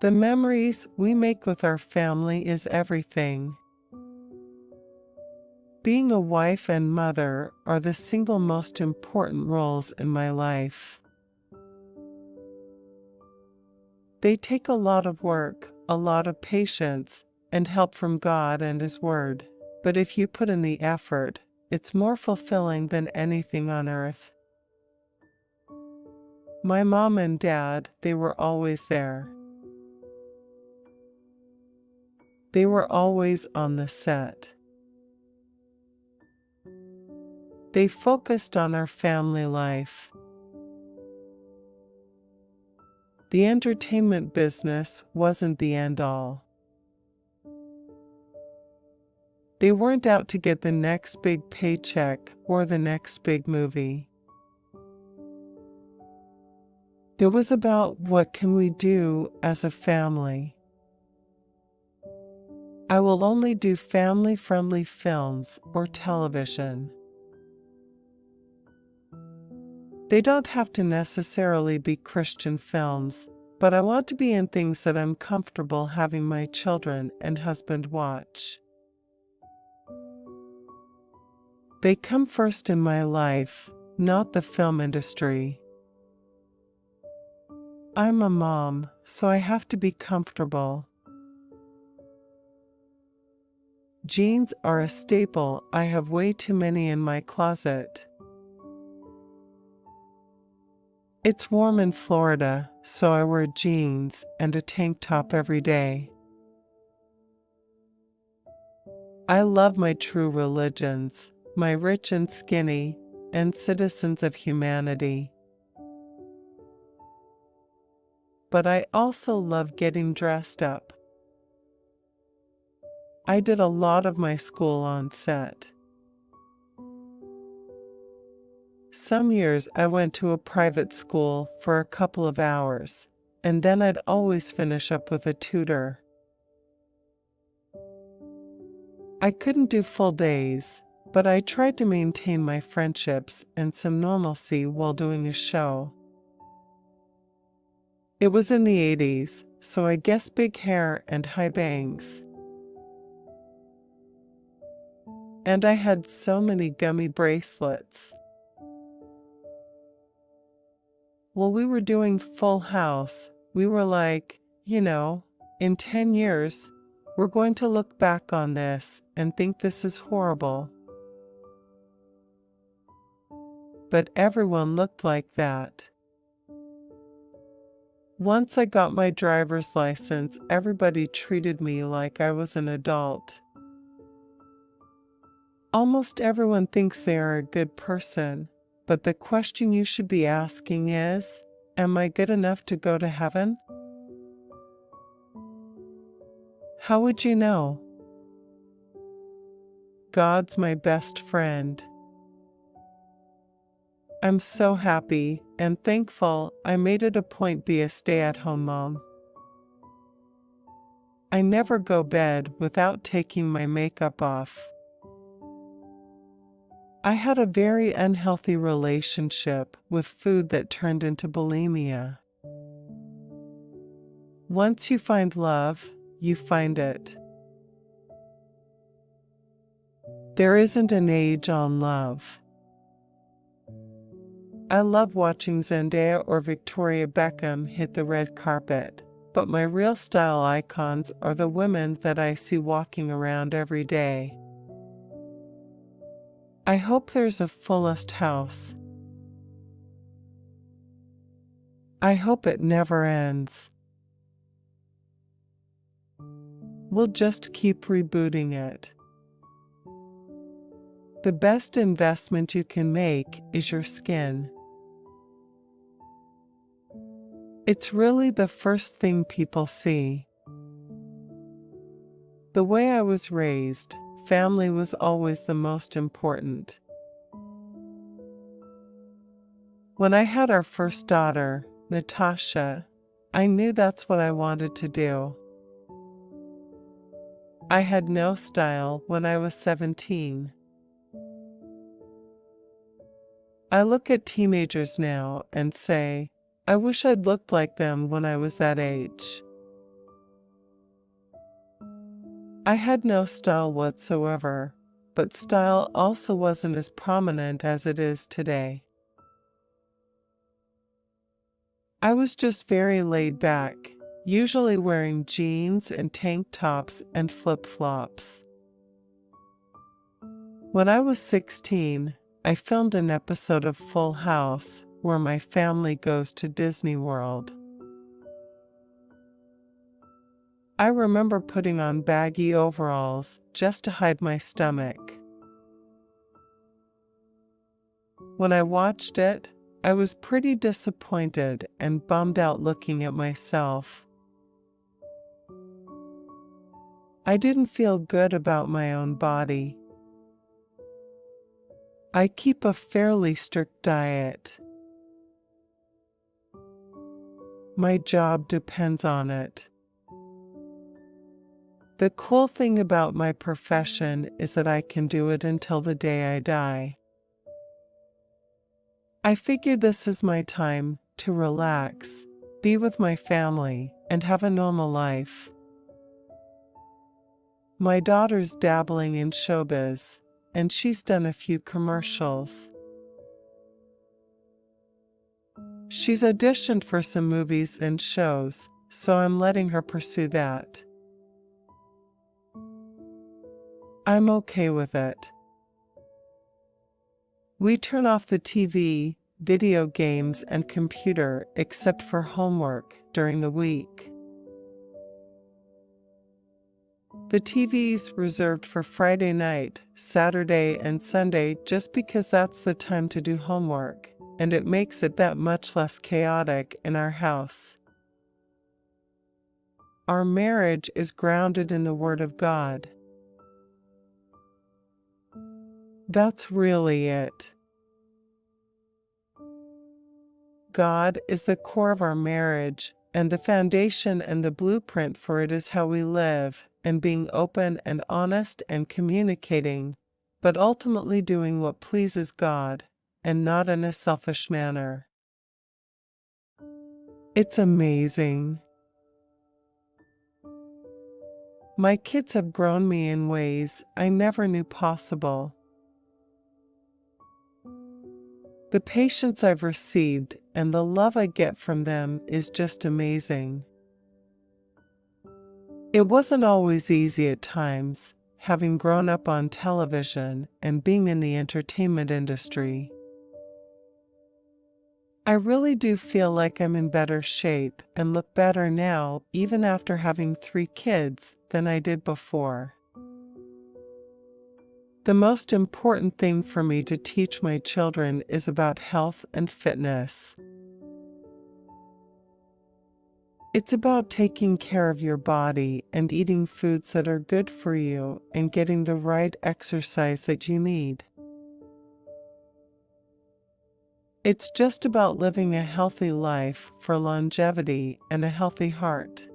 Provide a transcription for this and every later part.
The memories we make with our family is everything. Being a wife and mother are the single most important roles in my life. They take a lot of work, a lot of patience, and help from God and His Word. But if you put in the effort, it's more fulfilling than anything on earth. My mom and dad, they were always there. They were always on the set. They focused on our family life. The entertainment business wasn't the end-all. They weren't out to get the next big paycheck or the next big movie. It was about what can we do as a family. I will only do family-friendly films or television. They don't have to necessarily be Christian films, but I want to be in things that I'm comfortable having my children and husband watch. They come first in my life, not the film industry. I'm a mom, so I have to be comfortable. Jeans are a staple. I have way too many in my closet. It's warm in Florida, so I wear jeans and a tank top every day. I love my true religions, my rich and skinny, and citizens of humanity. But I also love getting dressed up. I did a lot of my school on set. Some years I went to a private school for a couple of hours, and then I'd always finish up with a tutor. I couldn't do full days, but I tried to maintain my friendships and some normalcy while doing a show. It was in the 80s, so I guess big hair and high bangs. And I had so many gummy bracelets. While we were doing Full House, we were like, in 10 years, we're going to look back on this and think this is horrible. But everyone looked like that. Once I got my driver's license, everybody treated me like I was an adult. Almost everyone thinks they are a good person, but the question you should be asking is, am I good enough to go to heaven? How would you know? God's my best friend. I'm so happy and thankful I made it a point to be a stay-at-home mom. I never go to bed without taking my makeup off. I had a very unhealthy relationship with food that turned into bulimia. Once you find love, you find it. There isn't an age on love. I love watching Zendaya or Victoria Beckham hit the red carpet, but my real style icons are the women that I see walking around every day. I hope there's a fullest house. I hope it never ends. We'll just keep rebooting it. The best investment you can make is your skin. It's really the first thing people see. The way I was raised, family was always the most important. When I had our first daughter, Natasha, I knew that's what I wanted to do. I had no style when I was 17. I look at teenagers now and say, I wish I'd looked like them when I was that age. I had no style whatsoever, but style also wasn't as prominent as it is today. I was just very laid back, usually wearing jeans and tank tops and flip-flops. When I was 16, I filmed an episode of Full House where my family goes to Disney World. I remember putting on baggy overalls just to hide my stomach. When I watched it, I was pretty disappointed and bummed out looking at myself. I didn't feel good about my own body. I keep a fairly strict diet. My job depends on it. The cool thing about my profession is that I can do it until the day I die. I figured this is my time to relax, be with my family, and have a normal life. My daughter's dabbling in showbiz, and she's done a few commercials. She's auditioned for some movies and shows, so I'm letting her pursue that. I'm okay with it. We turn off the TV, video games, and computer except for homework during the week. The TV's reserved for Friday night, Saturday, and Sunday just because that's the time to do homework, and it makes it that much less chaotic in our house. Our marriage is grounded in the Word of God. That's really it. God is the core of our marriage, and the foundation and the blueprint for it is how we live, and being open and honest and communicating, but ultimately doing what pleases God, and not in a selfish manner. It's amazing. My kids have grown me in ways I never knew possible. The patience I've received and the love I get from them is just amazing. It wasn't always easy at times, having grown up on television and being in the entertainment industry. I really do feel like I'm in better shape and look better now, even after having 3 kids, than I did before. The most important thing for me to teach my children is about health and fitness. It's about taking care of your body and eating foods that are good for you and getting the right exercise that you need. It's just about living a healthy life for longevity and a healthy heart.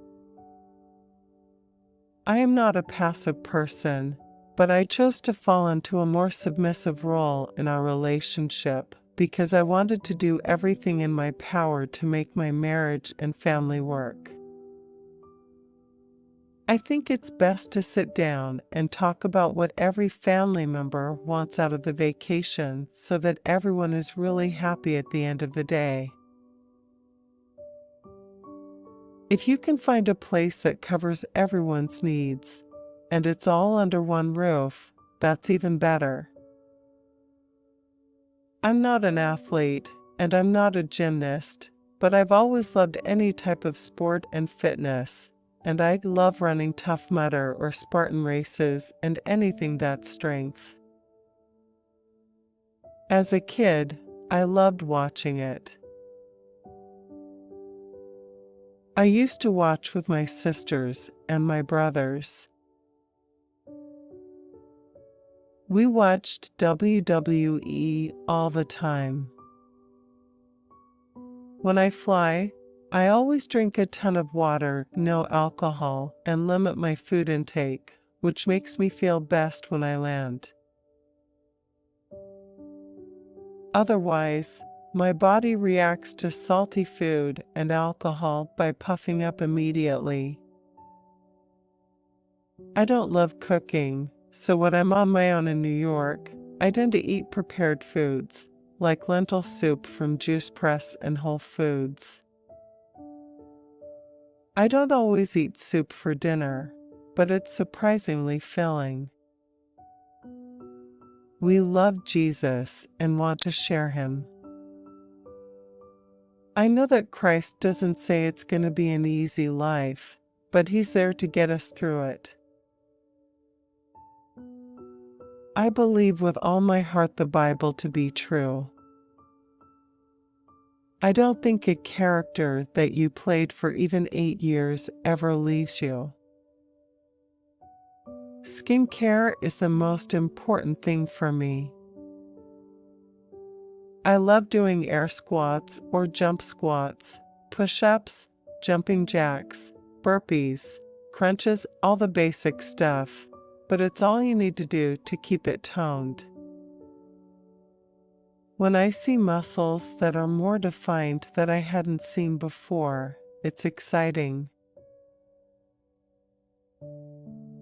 I am not a passive person, but I chose to fall into a more submissive role in our relationship because I wanted to do everything in my power to make my marriage and family work. I think it's best to sit down and talk about what every family member wants out of the vacation so that everyone is really happy at the end of the day. If you can find a place that covers everyone's needs, and it's all under one roof, that's even better. I'm not an athlete, and I'm not a gymnast, but I've always loved any type of sport and fitness, and I love running Tough Mudder or Spartan races and anything that's strength. As a kid, I loved watching it. I used to watch with my sisters and my brothers. We watched WWE all the time. When I fly, I always drink a ton of water, no alcohol, and limit my food intake, which makes me feel best when I land. Otherwise, my body reacts to salty food and alcohol by puffing up immediately. I don't love cooking, so when I'm on my own in New York, I tend to eat prepared foods, like lentil soup from Juice Press and Whole Foods. I don't always eat soup for dinner, but it's surprisingly filling. We love Jesus and want to share him. I know that Christ doesn't say it's going to be an easy life, but he's there to get us through it. I believe with all my heart the Bible to be true. I don't think a character that you played for even 8 years ever leaves you. Skincare is the most important thing for me. I love doing air squats or jump squats, push-ups, jumping jacks, burpees, crunches, all the basic stuff, but it's all you need to do to keep it toned. When I see muscles that are more defined that I hadn't seen before, it's exciting.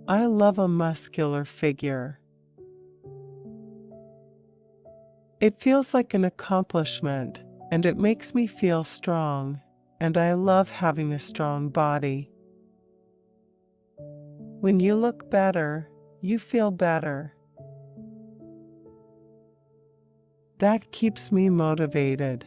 I love a muscular figure. It feels like an accomplishment, and it makes me feel strong, and I love having a strong body. When you look better, you feel better. That keeps me motivated.